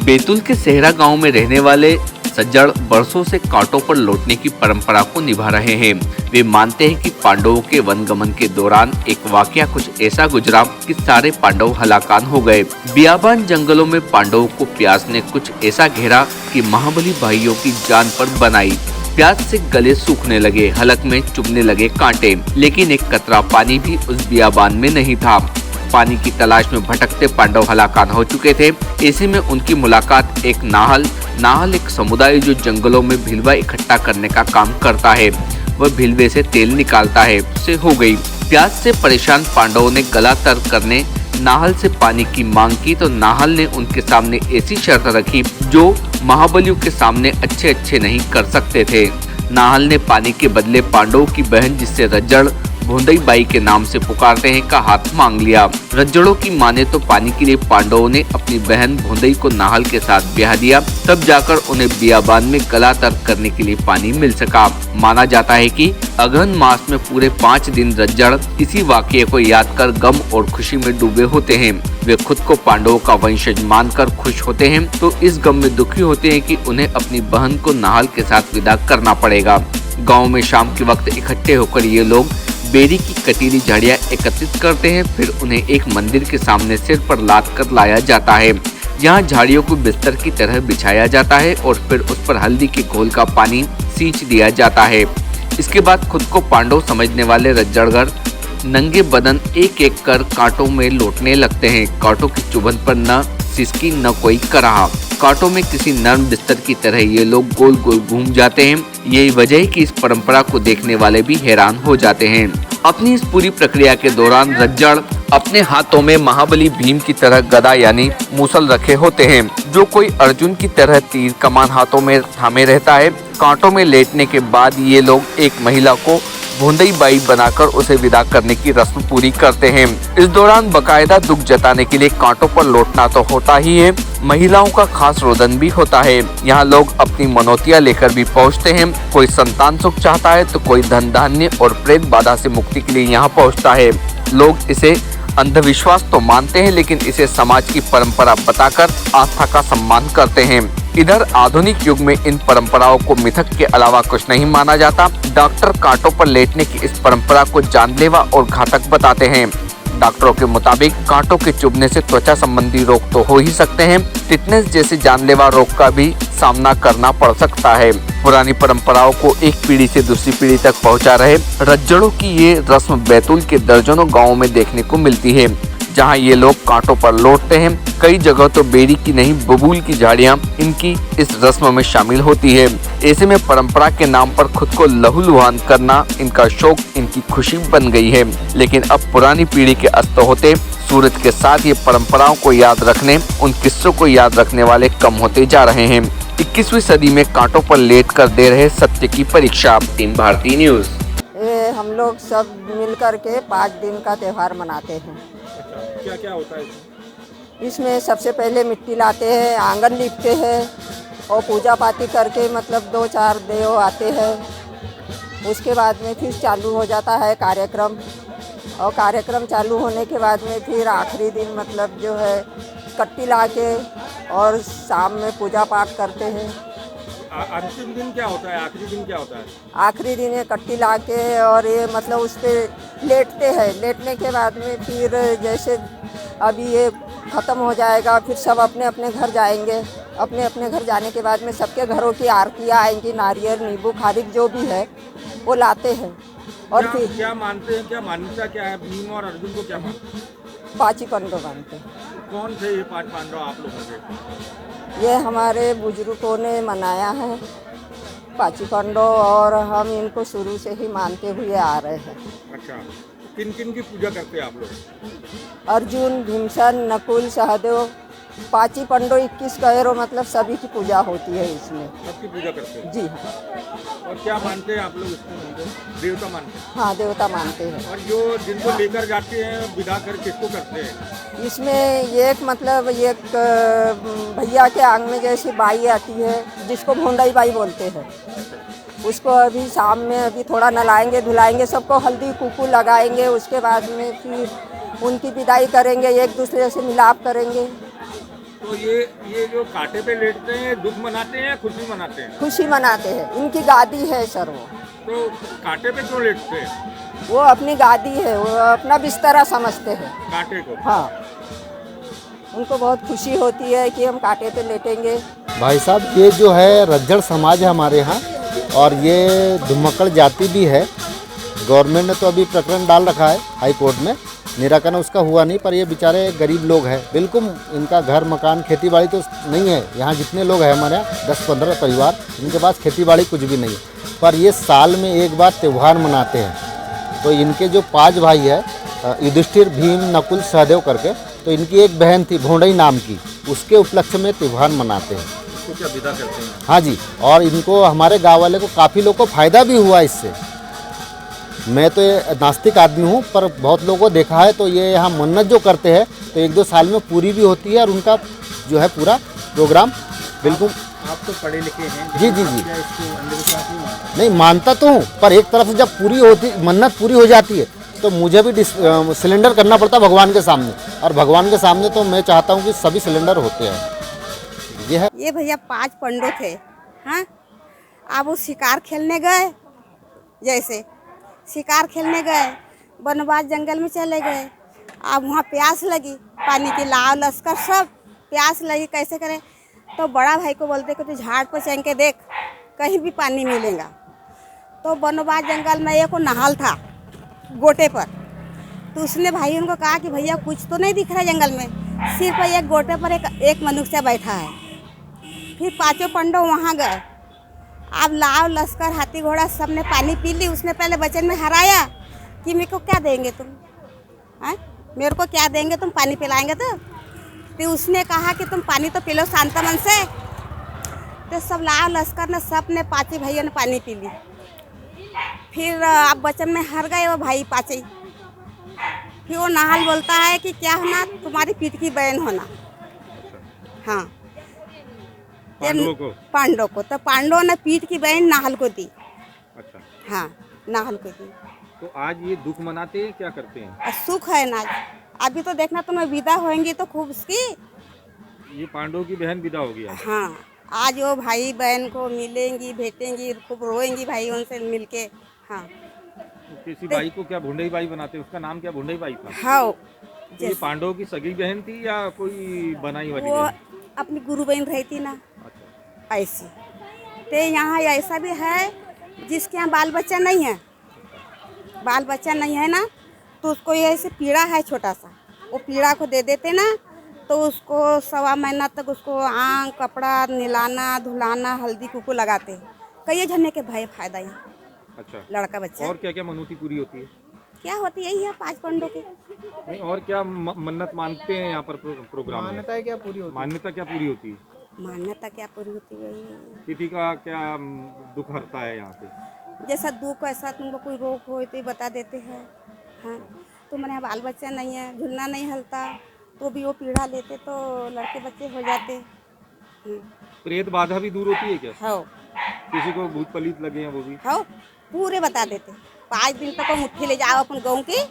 बैतूल के सेहरा गांव में रहने वाले सज्जड़ बरसों से कांटों पर लौटने की परंपरा को निभा रहे हैं। वे मानते हैं कि पांडवों के वनगमन के दौरान एक वाकया कुछ ऐसा गुजरा कि सारे पांडव हलाकान हो गए। बियाबान जंगलों में पांडवों को प्यास ने कुछ ऐसा घेरा कि महाबली भाइयों की जान पर बनाई। प्यास से गले सूखने लगे, हलक में चुभने लगे कांटे, लेकिन एक कतरा पानी भी उस बियाबान में नहीं था। पानी की तलाश में भटकते पांडव हलाकान हो चुके थे। ऐसे में उनकी मुलाकात एक नाहल एक समुदाय जो जंगलों में भिलवा इकट्ठा करने का काम करता है, वह भिलवे से तेल निकालता है, से हो गई। प्यास से परेशान पांडवों ने गला तर करने नाहल से पानी की मांग की तो नाहल ने उनके सामने ऐसी शर्त रखी जो महाबलियों के सामने अच्छे नहीं कर सकते थे। नाहल ने पानी के बदले पांडवों की बहन, जिससे रज्जड़ भोंदई बाई के नाम से पुकारते हैं, का हाथ मांग लिया। रज्जड़ों की माने तो पानी के लिए पांडवों ने अपनी बहन भोंदई को नाहल के साथ ब्याह दिया, तब जाकर उन्हें बियाबान में गला तर्क करने के लिए पानी मिल सका। माना जाता है कि अगहन मास में पूरे 5 दिन रज्जड़ इसी वाकये को याद कर गम और खुशी में डूबे होते हैं। वे खुद को पांडवों का वंशज मानकर खुश होते हैं तो इस गम में दुखी होते हैं कि उन्हें अपनी बहन को नाहल के साथ विदा करना पड़ेगा। गाँव में शाम के वक्त इकट्ठे होकर ये लोग बेरी की कटीली झाड़ियाँ एकत्रित करते हैं, फिर उन्हें एक मंदिर के सामने सिर पर लाद कर लाया जाता है। यहाँ झाड़ियों को बिस्तर की तरह बिछाया जाता है और फिर उस पर हल्दी के घोल का पानी सींच दिया जाता है। इसके बाद खुद को पांडव समझने वाले रज्जड़गढ़ नंगे बदन एक एक कर कांटों में लौटने लगते हैं। कांटों की चुभन पर न सिसकी न कोई कराहा। कांटों में किसी नर्म बिस्तर की तरह ये लोग गोल गोल घूम जाते हैं। यही वजह है कि इस परंपरा को देखने वाले भी हैरान हो जाते हैं। अपनी इस पूरी प्रक्रिया के दौरान रज्जड़ अपने हाथों में महाबली भीम की तरह गदा यानी मूसल रखे होते हैं, जो कोई अर्जुन की तरह तीर कमान हाथों में थामे रहता है। कांटों में लेटने के बाद ये लोग एक महिला को भोंदई बाई बनाकर उसे विदा करने की रस्म पूरी करते हैं। इस दौरान बकायदा दुख जताने के लिए कांटों पर लौटना तो होता ही है, महिलाओं का खास रोदन भी होता है। यहाँ लोग अपनी मनौतियाँ लेकर भी पहुँचते हैं। कोई संतान सुख चाहता है तो कोई धन धान्य और प्रेत बाधा से मुक्ति के लिए यहाँ पहुँचता है। लोग इसे अंधविश्वास तो मानते हैं, लेकिन इसे समाज की परंपरा बताकर आस्था का सम्मान करते हैं। इधर आधुनिक युग में इन परंपराओं को मिथक के अलावा कुछ नहीं माना जाता। डॉक्टर कांटों पर लेटने की इस परंपरा को जानलेवा और घातक बताते हैं। डॉक्टरों के मुताबिक कांटों के चुभने से त्वचा संबंधी रोग तो हो ही सकते हैं, टिटनेस जैसे जानलेवा रोग का भी सामना करना पड़ सकता है। पुरानी परंपराओं को एक पीढ़ी से दूसरी पीढ़ी तक पहुंचा रहे रज्जड़ों की ये रस्म बैतूल के दर्जनों गाँवों में देखने को मिलती है, जहां ये लोग कांटों पर लौटते हैं। कई जगह तो बेरी की नहीं बबूल की झाड़ियां इनकी इस रस्म में शामिल होती है। ऐसे में परंपरा के नाम पर खुद को लहूलुहान करना इनका शौक, इनकी खुशी बन गई है। लेकिन अब पुरानी पीढ़ी के अस्त होते सूरज के साथ ये परंपराओं को याद रखने, उन किस्सों को याद रखने वाले कम होते जा रहे हैं। 21वीं सदी में कांटों पर लेट कर दे रहे सत्य की परीक्षा। Team Bharati news. हम लोग सब मिल कर के 5 दिन का त्यौहार मनाते हैं। क्या क्या होता है इसमें सबसे पहले मिट्टी लाते हैं, आंगन लीपते हैं और पूजा पाती करके मतलब 2-4 देव आते हैं। उसके बाद में फिर चालू हो जाता है कार्यक्रम, और कार्यक्रम चालू होने के बाद में फिर आखिरी दिन मतलब जो है कट्टी ला के और शाम में पूजा पाठ करते हैं। अंतिम दिन क्या होता है, आखिरी दिन क्या होता है? आखिरी दिन ये कट्टी ला के और ये मतलब उस पर लेटते हैं। लेटने के बाद में फिर जैसे अभी ये ख़त्म हो जाएगा, फिर सब अपने अपने घर जाएंगे। अपने अपने घर जाने के बाद में सबके घरों की आरतियाँ आएंगी, नारियल नींबू खारिक जो भी है वो लाते हैं। और फिर क्या मानते हैं, क्या मान्यता क्या है? भीम और अर्जुन को क्या मानते हैं? 5 ही पांडव मानते हैं। कौन थे ये 5 पांडव आप लोगों के? ये हमारे बुजुर्गों ने मनाया है 5 ही पांडव, और हम इनको शुरू से ही मानते हुए आ रहे हैं। अच्छा, किन किन की पूजा करते हैं आप लोग? अर्जुन, भीमसेन, नकुल, सहदेव, 5 ही पांडव 21 कह मतलब सभी की पूजा होती है इसमें। सबकी पूजा करते हैं? जी हाँ। और क्या मानते हैं आप लोग इसमें? देवता मानते हैं? हाँ, देवता मानते हैं। और जो जिनको लेकर जाते हैं विदा कर किसको करते हैं? इसमें एक मतलब एक भैया के आंग में जैसी बाई आती है, जिसको भोंदई बाई बोलते हैं। उसको अभी शाम में अभी थोड़ा नहलाएंगे धुलाएंगे, सबको हल्दी कुकू लगाएंगे। उसके बाद में फिर उनकी विदाई करेंगे, एक दूसरे से मिलाप करेंगे। तो ये जो कांटे पे लेटते हैं दुख मनाते हैं या खुशी मनाते हैं? खुशी मनाते हैं, इनकी गादी है सर वो। तो कांटे पे क्यों लेटते हैं? वो अपनी गादी है, वो अपना बिस्तरा समझते हैं। कांटे को? हाँ, उनको बहुत खुशी होती है कि हम कांटे पे लेटेंगे। भाई साहब, ये जो है रज्जड़ समाज है हमारे यहाँ, और ये धुमक्कड़ जाति भी है। गवर्नमेंट ने तो अभी प्रकरण डाल रखा है हाई कोर्ट में, निराकरण उसका हुआ नहीं, पर ये बेचारे गरीब लोग हैं, बिल्कुल इनका घर मकान खेती बाड़ी तो नहीं है। यहाँ जितने लोग हैं हमारे यहाँ 10-15 परिवार, इनके पास खेती बाड़ी कुछ भी नहीं है, पर ये साल में एक बार त्यौहार मनाते हैं। तो इनके जो 5 भाई है, युधिष्ठिर, भीम, नकुल, सहदेव करके, तो इनकी एक बहन थी भोंडई नाम की, उसके उपलक्ष्य में त्यौहार मनाते हैं। इसको क्या विदा करते हैं? हाँ जी, और इनको हमारे गाँव वाले को काफ़ी लोग को फ़ायदा भी हुआ इससे। मैं तो ये नास्तिक आदमी हूँ, पर बहुत लोगों को देखा है, तो ये यहाँ मन्नत जो करते हैं तो 1-2 साल में पूरी भी होती है, और उनका जो है पूरा प्रोग्राम बिल्कुल। आप तो पढ़े लिखे हैं। जी जी जी। क्या इसको अंधविश्वास नहीं मानते? नहीं मानता तो हूँ, पर एक तरफ से जब पूरी होती, मन्नत पूरी हो जाती है, तो मुझे भी सिलेंडर करना पड़ता है भगवान के सामने, और भगवान के सामने तो मैं चाहता हूँ कि सभी सिलेंडर होते हैं। ये है। ये भैया 5 पंडो थे, हाँ। अब वो शिकार खेलने गए, जैसे शिकार खेलने गए, वनवास जंगल में चले गए। अब वहाँ प्यास लगी, पानी की लाव लश्कर सब प्यास लगी, कैसे करें? तो बड़ा भाई को बोलते कि तू झाड़ पर चढ़ के देख, कहीं भी पानी मिलेगा। तो वनवास जंगल में एक नहाल था गोटे पर, तो उसने भाई उनको कहा कि भैया कुछ तो नहीं दिख रहा जंगल में, सिर्फ एक गोटे पर एक मनुष्य बैठा है। फिर 5 पंडो वहाँ गए। अब लाव लश्कर हाथी घोड़ा सब ने पानी पी ली। उसने पहले वचन में हराया कि मेरे को क्या देंगे तुम, हैं? मेरे को क्या देंगे तुम, पानी पिलाएंगे तो उसने कहा कि तुम पानी तो पी लो शांत मन से। तो सब लाव लश्कर ने सब ने 5 भाइयों ने पानी पी ली। फिर अब वचन में हर गए वो भाई 5। फिर वो नाहल बोलता है कि क्या होना, तुम्हारी पीठ की बहन होना। हाँ, पांडवों को तो पांडवों ने पीठ की बहन नाहल को दी। अच्छा। हाँ, नाहल को दी। तो आज ये दुख मनाते हैं, क्या करते हैं? सुख है ना, अभी तो देखना तुम्हें विदा होंगी तो खूब उसकी। ये पांडवों की बहन विदा होगी आज? हाँ, आज वो भाई बहन को मिलेंगी, भेटेंगी, खूब रोएंगी भाई उनसे मिलके। हाँ। तो किसी बाई को क्या भुंडई बाई बनाते हैं? उसका नाम क्या भुंडई बाई था? हाँ। तो ये पांडवों की सगी बहन थी या कोई बनाई वाली वो बहन? अपनी गुरु बहन रहती ना, अच्छा। ऐसी। तो यहाँ ऐसा भी है जिसके यहाँ बाल बच्चा नहीं है, बाल बच्चा नहीं है ना, तो उसको ये ऐसे पीड़ा है छोटा सा, वो पीड़ा को दे देते ना, तो उसको 1.25 महीना तक उसको आँख कपड़ा निलाना धुलाना हल्दी कुकू लगाते। कई झरने के भाई फायदा यहाँ। अच्छा। लड़का बच्चा। और क्या क्या मनौती पूरी होती है? क्या होती है, यही है 5 पंडों की। नहीं, और क्या मन्नत मानते हैं यहाँ पर प्रोग्राम में? मान्यता क्या पूरी होती है? मान्यता क्या पूरी होती है? मान्यता क्या पूरी होती है? तिथि का क्या दुख हरता है यहाँ पे? जैसा दुख ऐसा तुमको कोई रोग हो तो बता देते हैं। हाँ, तुम्हारे यहाँ बाल बच्चा नहीं है, झुलना नहीं हलता, तो भी वो पीड़ा लेते तो लड़के बच्चे हो जाते। प्रेत बाधा भी दूर होती है क्या? हाँ। किसी को भूत पलीत लगे हैं वो भी? हाँ, पूरे बता देते। 5 दिन तक वो मुट्ठी ले जाओ अपन गाँव की,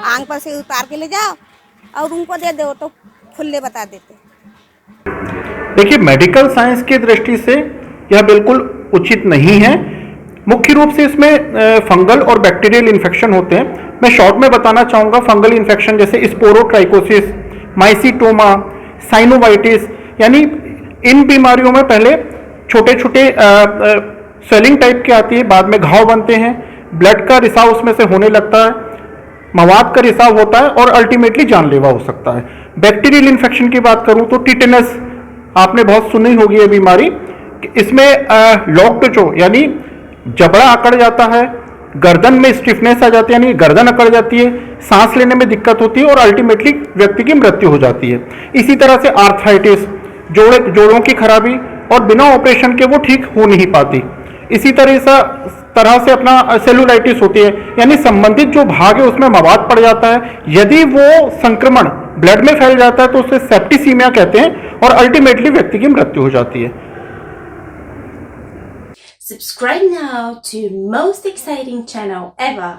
आंग पर से उतार के ले जाओ और उनको दे दो तो खुले बता देते। देखिए, मेडिकल साइंस की दृष्टि से यह बिल्कुल उचित नहीं है। मुख्य रूप से इसमें फंगल और बैक्टीरियल इन्फेक्शन होते हैं। मैं शॉर्ट में बताना चाहूँगा, फंगल इन्फेक्शन जैसे स्पोरोट्राइकोसिस, माइसीटोमा, साइनोवाइटिस, यानी इन बीमारियों में पहले छोटे छोटे स्वेलिंग टाइप की आती है, बाद में घाव बनते हैं, ब्लड का रिसाव उसमें से होने लगता है, मवाद का रिसाव होता है और अल्टीमेटली जानलेवा हो सकता है। बैक्टीरियल इन्फेक्शन की बात करूं तो टिटेनस आपने बहुत सुनी होगी ये बीमारी। इसमें लॉक्ड जो यानी जबड़ा अकड़ जाता है, गर्दन में स्टिफनेस आ जाती है यानी गर्दन अकड़ जाती है, सांस लेने में दिक्कत होती है और अल्टीमेटली व्यक्ति की मृत्यु हो जाती है। इसी तरह से आर्थराइटिस, जोड़ों की खराबी और बिना ऑपरेशन के वो ठीक हो नहीं पाती। इसी तरह से अपना सेलुलाइटिस होती है यानी संबंधित जो भाग है उसमें मवाद पड़ जाता है। यदि वो संक्रमण ब्लड में फैल जाता है तो उसे सेप्टिसीमिया कहते हैं और अल्टीमेटली व्यक्ति की मृत्यु हो जाती है। Subscribe now to most exciting channel ever.